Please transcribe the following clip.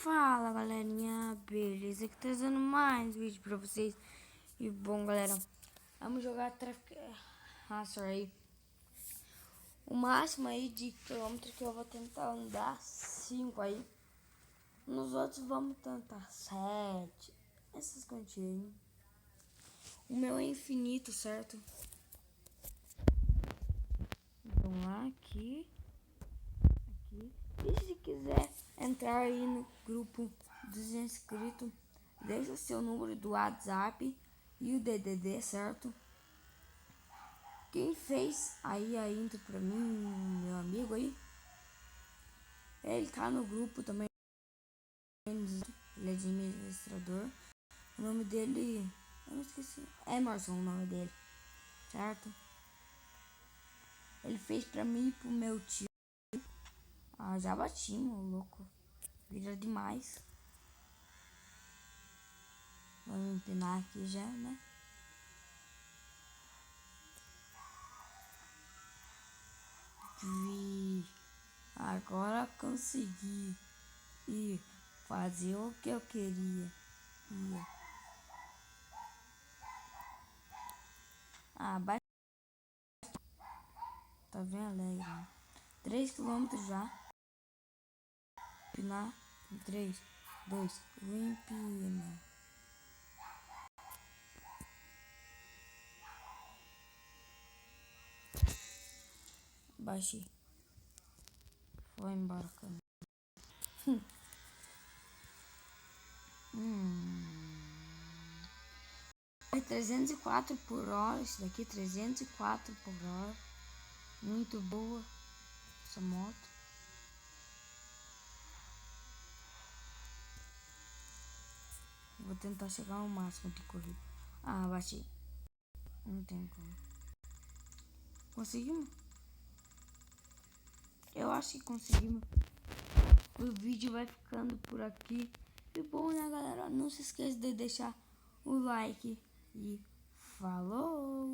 Fala galerinha, beleza? Aqui trazendo mais vídeo pra vocês. E bom galera, vamos jogar Racer aí. O máximo aí de quilômetro que eu vou tentar andar 5 aí. Nos outros vamos tentar 7. Essas quantias aí. O meu é infinito, certo? Vamos lá, aqui. E se quiser entrar aí no grupo dos inscritos, deixa o seu número do WhatsApp e o DDD, certo? Quem fez aí a intro pra mim, meu amigo aí, ele tá no grupo também, ele é de administrador. O nome dele, eu não esqueci, Emerson o nome dele, certo? Ele fez pra mim e pro meu tio. Já bati, meu louco, vira demais. Vamos empinar aqui já, né? Agora consegui e fazer o que eu queria. Bate. Tá bem alegre. 3 quilômetros já. Empinar. 3, 2, empina. Baixei. Foi embora, cara. É 304 por hora. Isso daqui, 304 por hora. Muito boa essa moto. Vou tentar chegar ao máximo de corrida. Baixei. Não tem como. Conseguimos? Eu acho que conseguimos. O vídeo vai ficando por aqui. E bom, né, galera? Não se esqueça de deixar o like. E falou!